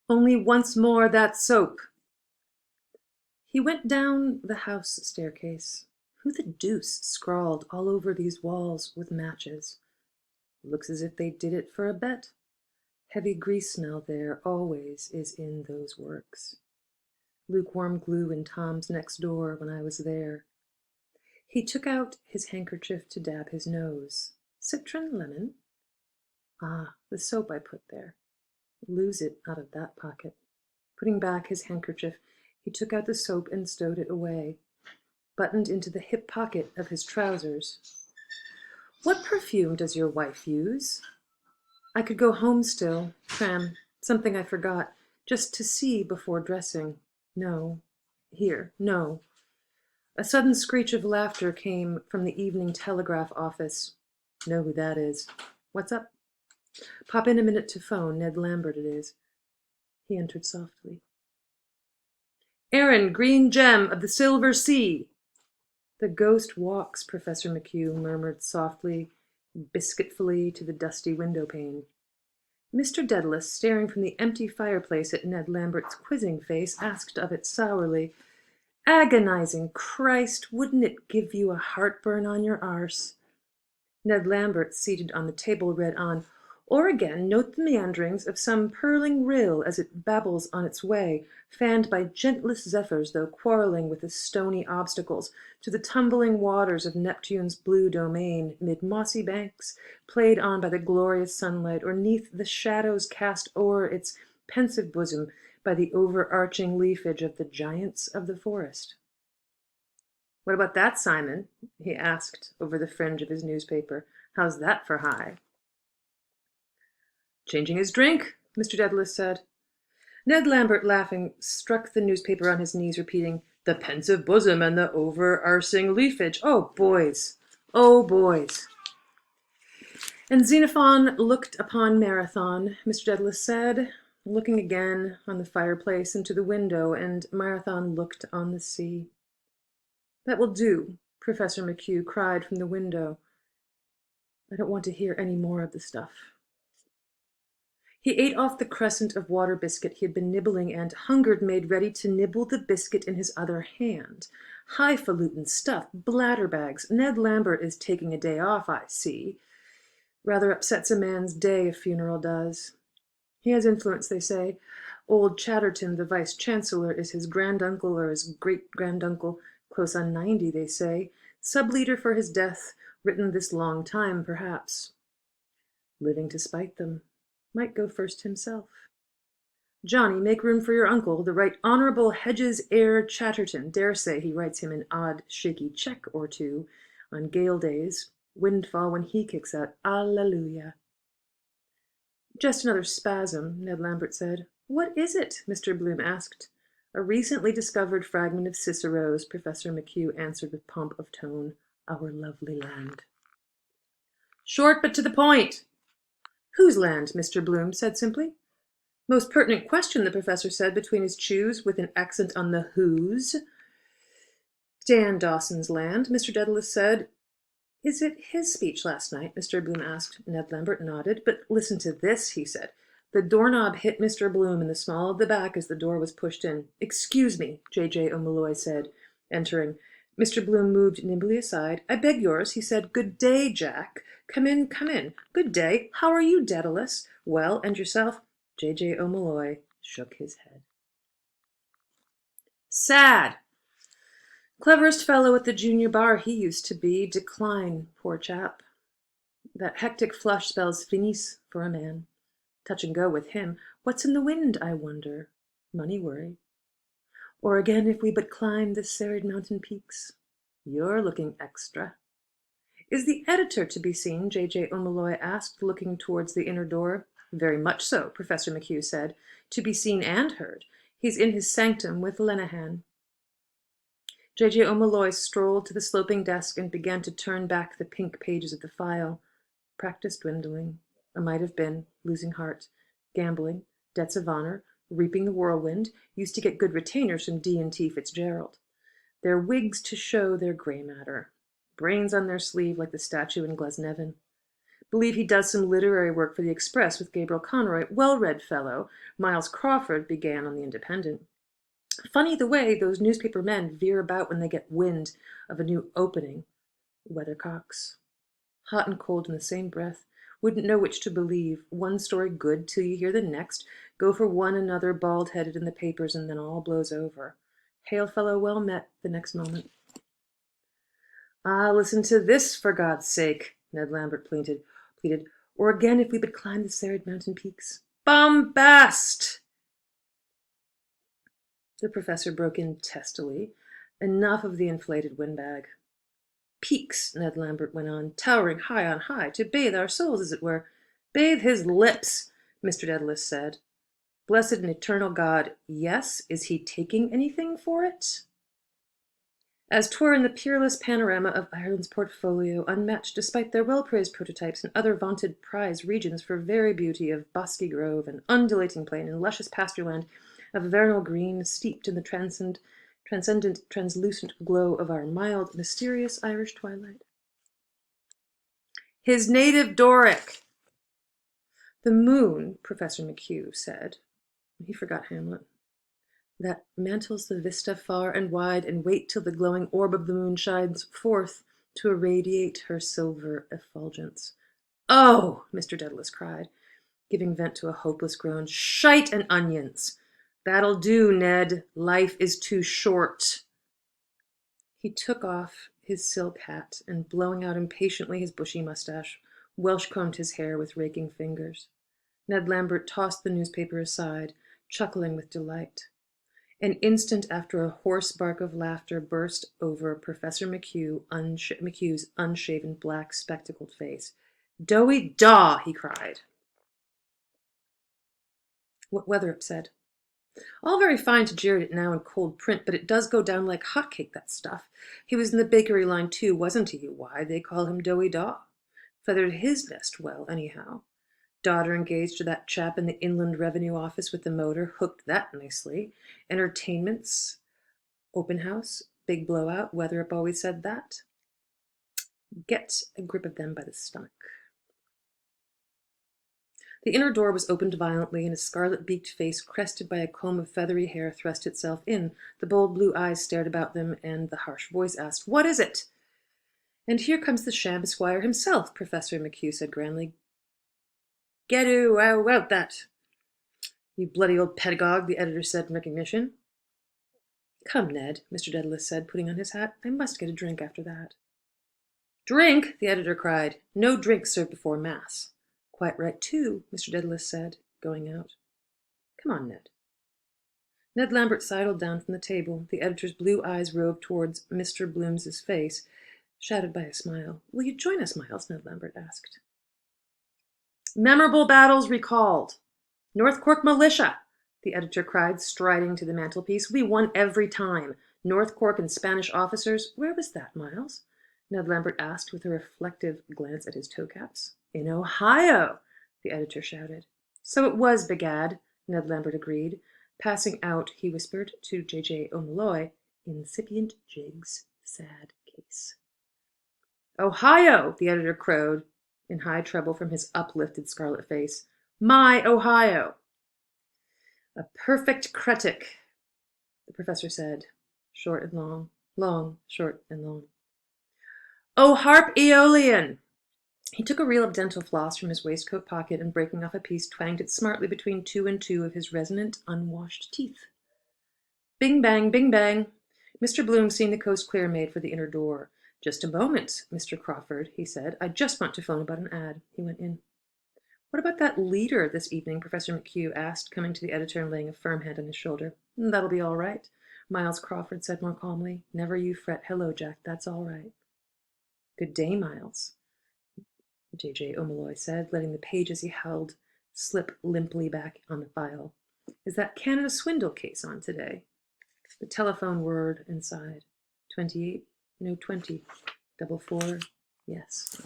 Only once more that soap. He went down the house staircase. Who the deuce scrawled all over these walls with matches? Looks as if they did it for a bet. Heavy grease smell there always is in those works. Lukewarm glue in Tom's next door when I was there. He took out his handkerchief to dab his nose. Citron, lemon? Ah, the soap I put there. Lose it out of that pocket. Putting back his handkerchief, he took out the soap and stowed it away, buttoned into the hip pocket of his trousers. What perfume does your wife use? I could go home still, cram, something I forgot, just to see before dressing. No. Here, no. A sudden screech of laughter came from the Evening Telegraph office. Know who that is. What's up? Pop in a minute to phone. Ned Lambert it is. He entered softly. Aaron, green gem of the Silver Sea. The ghost walks, Professor McHugh murmured softly, biscuitfully to the dusty window pane. Mr. Dedalus, staring from the empty fireplace at Ned Lambert's quizzing face, asked of it sourly, Agonizing Christ, wouldn't it give you a heartburn on your arse? Ned Lambert, seated on the table, read on, Or again, note the meanderings of some purling rill as it babbles on its way, fanned by gentlest zephyrs, though quarrelling with the stony obstacles, to the tumbling waters of Neptune's blue domain, mid mossy banks, played on by the glorious sunlight, or neath the shadows cast o'er its pensive bosom by the overarching leafage of the giants of the forest. What about that, Simon? He asked over the fringe of his newspaper. How's that for high? Changing his drink, Mr. Dedalus said. Ned Lambert, laughing, struck the newspaper on his knees, repeating, The pensive bosom and the overarching leafage. Oh, boys! Oh, boys! And Xenophon looked upon Marathon, Mr. Dedalus said, looking again on the fireplace and to the window, and Marathon looked on the sea. That will do, Professor McHugh cried from the window. I don't want to hear any more of the stuff. He ate off the crescent of water biscuit he had been nibbling and, hungered, made ready to nibble the biscuit in his other hand. Highfalutin stuff, bladder-bags. Ned Lambert is taking a day off, I see. Rather upsets a man's day, a funeral does. He has influence, they say. Old Chatterton, the vice-chancellor, is his granduncle or his great-granduncle, close on 90, they say. Sub-leader for his death, written this long time, perhaps. Living to spite them. Might go first himself. Johnny, make room for your uncle, the Right Honourable Hedges Eyre Chatterton. Dare say he writes him an odd, shaky cheque or two on gale days. Windfall when he kicks out. Alleluia. Just another spasm, Ned Lambert said. What is it? Mr. Bloom asked. A recently discovered fragment of Cicero's, Professor McHugh answered with pomp of tone. Our lovely land. Short but to the point. Whose land? Mr. Bloom said simply. Most pertinent question, the professor said between his chews, with an accent on the whose. Dan Dawson's land, Mr. Dedalus said. Is it his speech last night? Mr. Bloom asked. Ned Lambert nodded. But listen to this, he said. The doorknob hit Mr. Bloom in the small of the back as the door was pushed in. Excuse me, J.J. O'Malloy said, entering. Mr. Bloom moved nimbly aside. I beg yours, he said. Good day, Jack. Come in, come in. Good day. How are you, Dedalus? Well, and yourself? J.J. O'Malloy shook his head. Sad. Cleverest fellow at the junior bar he used to be. Decline, poor chap. That hectic flush spells finis for a man. Touch and go with him. What's in the wind, I wonder? Money worry. Or again, if we but climb the serried mountain peaks. You're looking extra. Is the editor to be seen? J.J. O'Malloy asked, looking towards the inner door. Very much so, Professor McHugh said. To be seen and heard. He's in his sanctum with Lenehan. J.J. O'Malloy strolled to the sloping desk and began to turn back the pink pages of the file. Practice dwindling. A might have been. Losing heart. Gambling. Debts of honor. Reaping the whirlwind. Used to get good retainers from D&T Fitzgerald. Their wigs to show their gray matter. Brains on their sleeve like the statue in Glasnevin. Believe he does some literary work for the Express with Gabriel Conroy. Well-read fellow. Miles Crawford began on the Independent. Funny the way those newspaper men veer about when they get wind of a new opening. Weathercocks. Hot and cold in the same breath. Wouldn't know which to believe. One story good till you hear the next. Go for one another bald-headed in the papers, and then all blows over. Hail fellow well met the next moment. Ah, listen to this, for God's sake, Ned Lambert pleaded. Or again, if we but climb the serried mountain peaks. Bombast! The professor broke in testily. Enough of the inflated windbag. Peaks, Ned Lambert went on, towering high on high, to bathe our souls, as it were. Bathe his lips, Mr. Dedalus said. Blessed and eternal God, yes, is he taking anything for it? As 'twere in the peerless panorama of Ireland's portfolio, unmatched despite their well-praised prototypes and other vaunted prize regions for very beauty of bosky grove and undulating plain and luscious pasture land of vernal green, steeped in the transcendent, translucent glow of our mild, mysterious Irish twilight. His native Doric! The moon, Professor McHugh said. He forgot Hamlet. That mantles the vista far and wide, and wait till the glowing orb of the moon shines forth to irradiate her silver effulgence. Oh, Mr. Dedalus cried, giving vent to a hopeless groan. Shite and onions! That'll do, Ned. Life is too short. He took off his silk hat, and blowing out impatiently his bushy mustache, Welsh-combed his hair with raking fingers. Ned Lambert tossed the newspaper aside, chuckling with delight. An instant after, a hoarse bark of laughter burst over Professor McHugh's unshaven, black, spectacled face. Doughy daw, he cried. What Weatherup said. All very fine to jeer at it now in cold print, but it does go down like hotcake, that stuff. He was in the bakery line too, wasn't he? Why, they call him Doughy daw. Feathered his nest well, anyhow. Daughter engaged to that chap in the Inland Revenue Office with the motor, hooked that nicely. Entertainments, open house, big blowout, Weatherup always said that. Get a grip of them by the stomach. The inner door was opened violently, and a scarlet-beaked face crested by a comb of feathery hair thrust itself in. The bold blue eyes stared about them, and the harsh voice asked, What is it? And here comes the sham esquire himself, Professor McHugh said grandly. Get out that, you bloody old pedagogue, the editor said in recognition. Come, Ned, Mr. Dedalus said, putting on his hat. I must get a drink after that. Drink, the editor cried. No drink served before Mass. Quite right, too, Mr. Dedalus said, going out. Come on, Ned. Ned Lambert sidled down from the table. The editor's blue eyes roved towards Mr. Blooms's face, shadowed by a smile. Will you join us, Miles? Ned Lambert asked. Memorable battles recalled. North Cork militia, the editor cried, striding to the mantelpiece. We won every time. North Cork and Spanish officers. Where was that, Miles? Ned Lambert asked with a reflective glance at his toe caps. In Ohio, the editor shouted. So it was, begad, Ned Lambert agreed. Passing out, he whispered to J.J. O'Molloy, incipient Jig's sad case. Ohio, the editor crowed, in high treble from his uplifted scarlet face. My Ohio! A perfect cretic, the professor said, short and long, long, short and long. Oh, harp Aeolian! He took a reel of dental floss from his waistcoat pocket and, breaking off a piece, twanged it smartly between two and two of his resonant, unwashed teeth. Bing bang, bing bang. Mr. Bloom, seeing the coast clear, made for the inner door. Just a moment, Mr. Crawford, he said. I just want to phone about an ad. He went in. What about that leader this evening? Professor McHugh asked, coming to the editor and laying a firm hand on his shoulder. That'll be all right, Miles Crawford said more calmly. Never you fret. Hello, Jack. That's all right. Good day, Miles, J.J. O'Molloy said, letting the pages he held slip limply back on the file. Is that Canada swindle case on today? The telephone whirred inside. 28, no 20. 44, yes.